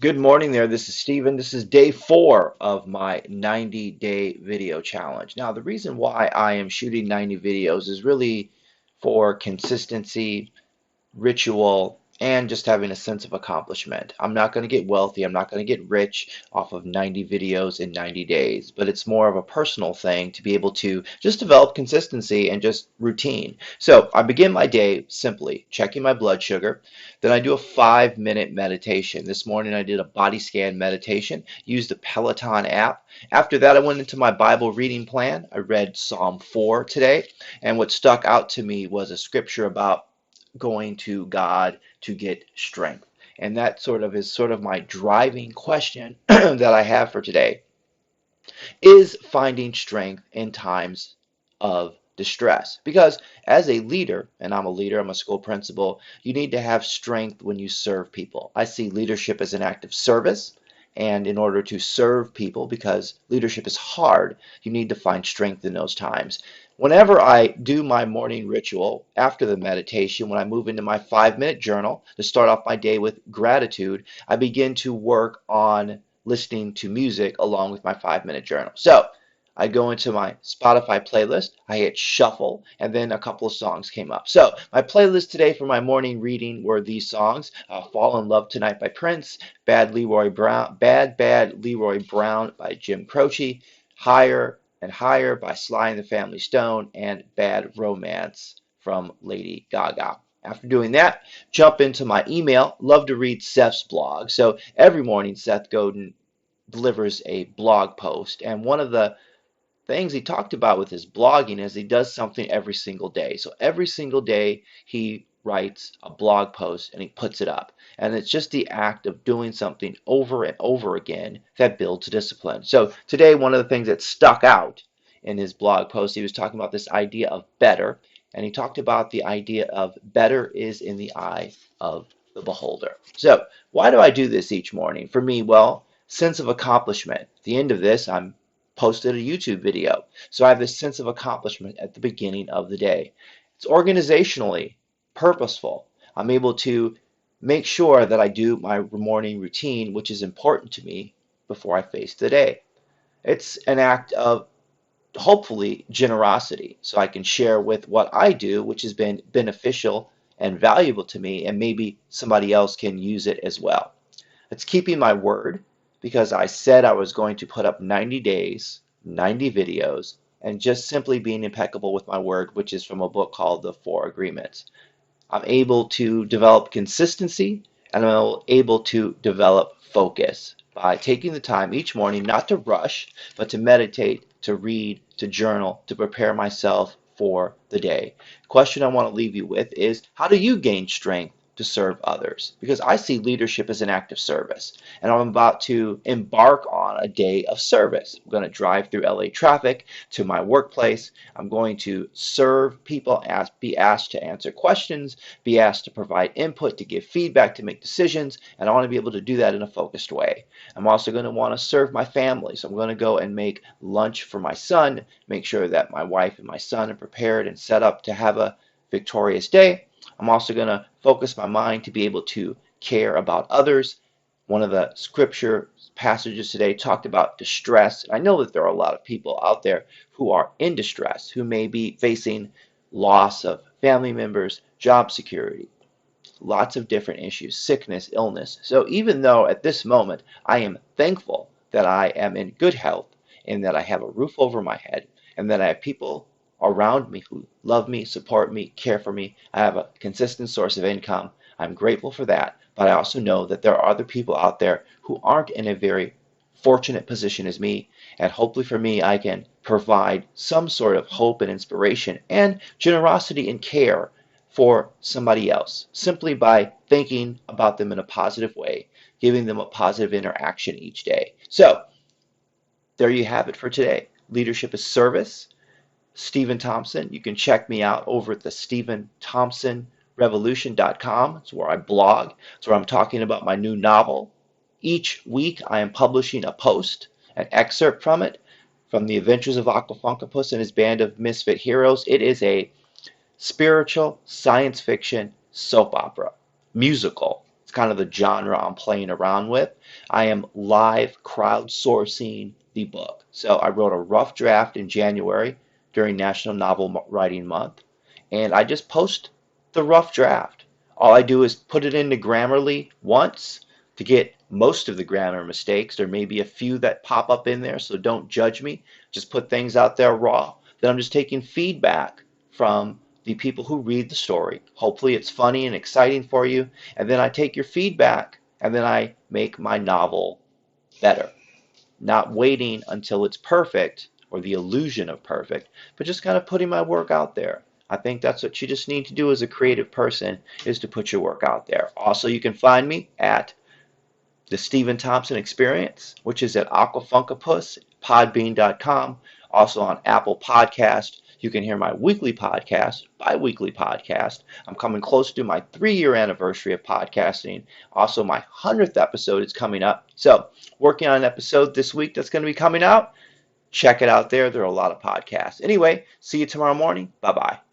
Good morning there. This is Steven. This is day 4 of my 90-day video challenge. Now, the reason why I am shooting 90 videos is really for consistency, ritual, and just having a sense of accomplishment. I'm not going to get wealthy. I'm not going to get rich off of 90 videos in 90 days, but it's more of a personal thing to be able to just develop consistency and just routine. So I begin my day simply checking my blood sugar. Then I do a 5-minute meditation. This morning I did a body scan meditation, used the Peloton app. After that, I went into my Bible reading plan. I read Psalm 4 today, and what stuck out to me was a scripture about going to God to get strength. And that sort of my driving question that I have for today is finding strength in times of distress. Because as a leader, and I'm a leader, I'm a school principal, you need to have strength when you serve people. I see leadership as an act of service. And in order to serve people, because leadership is hard, you need to find strength in those times. Whenever I do my morning ritual after the meditation, when I move into my 5-minute journal to start off my day with gratitude, I begin to work on listening to music along with my 5-minute journal. So I go into my Spotify playlist, I hit shuffle, and then a couple of songs came up. So my playlist today for my morning reading were these songs: "Fall in Love Tonight" by Prince, Bad Leroy Brown" by Jim Croce, "Higher and Higher" by Sly and the Family Stone, and "Bad Romance" from Lady Gaga. After doing that, jump into my email. Love to read Seth's blog. So every morning, Seth Godin delivers a blog post, and one of the things he talked about with his blogging is he does something every single day. So every single day he writes a blog post and he puts it up. And it's just the act of doing something over and over again that builds discipline. So today, one of the things that stuck out in his blog post, he was talking about this idea of better. And he talked about the idea of better is in the eye of the beholder. So why do I do this each morning? For me, well, sense of accomplishment. At the end of this, I'm posted a YouTube video. So I have this sense of accomplishment at the beginning of the day. It's organizationally purposeful. I'm able to make sure that I do my morning routine, which is important to me before I face the day. It's an act of hopefully generosity, so I can share with what I do, which has been beneficial and valuable to me, and maybe somebody else can use it as well. It's keeping my word, because I said I was going to put up 90 days, 90 videos, and just simply being impeccable with my word, which is from a book called The Four Agreements. I'm able to develop consistency, and I'm able to develop focus by taking the time each morning not to rush, but to meditate, to read, to journal, to prepare myself for the day. The question I want to leave you with is, how do you gain strength to serve others? Because I see leadership as an act of service, and I'm about to embark on a day of service. I'm going to drive through LA traffic to my workplace. I'm going to serve people, be asked to answer questions, be asked to provide input, to give feedback, to make decisions, and I want to be able to do that in a focused way. I'm also going to want to serve my family, so I'm going to go and make lunch for my son, make sure that my wife and my son are prepared and set up to have a victorious day. I'm also going to focus my mind to be able to care about others. One of the scripture passages today talked about distress. I know that there are a lot of people out there who are in distress, who may be facing loss of family members, job security, lots of different issues, sickness, illness. So even though at this moment I am thankful that I am in good health and that I have a roof over my head and that I have people around me who love me, support me, care for me, I have a consistent source of income, I'm grateful for that. But I also know that there are other people out there who aren't in a very fortunate position as me, and hopefully for me I can provide some sort of hope and inspiration and generosity and care for somebody else simply by thinking about them in a positive way, giving them a positive interaction each day. So there you have it for today. Leadership is service. Stephen Thompson. You can check me out over at the StephenThompsonRevolution.com. It's where I blog. It's where I'm talking about my new novel. Each week I am publishing a post, an excerpt from it, from The Adventures of Aquafunkapus and His Band of Misfit Heroes. It is a spiritual science fiction soap opera, musical. It's kind of the genre I'm playing around with. I am live crowdsourcing the book. So I wrote a rough draft in January during National Novel Writing Month, and I just post the rough draft. All I do is put it into Grammarly once to get most of the grammar mistakes. There may be a few that pop up in there, so don't judge me. Just put things out there raw. Then I'm just taking feedback from the people who read the story. Hopefully it's funny and exciting for you. And then I take your feedback and then I make my novel better. Not waiting until it's perfect or the illusion of perfect, but just kind of putting my work out there. I think that's what you just need to do as a creative person, is to put your work out there. Also, you can find me at the Stephen Thompson Experience, which is at Aquafunkapus, podbean.com, also on Apple Podcast. You can hear my weekly podcast, bi-weekly podcast. I'm coming close to my 3-year anniversary of podcasting. Also, my 100th episode is coming up. So, working on an episode this week that's going to be coming out. Check it out there. There are a lot of podcasts. Anyway, see you tomorrow morning. Bye-bye.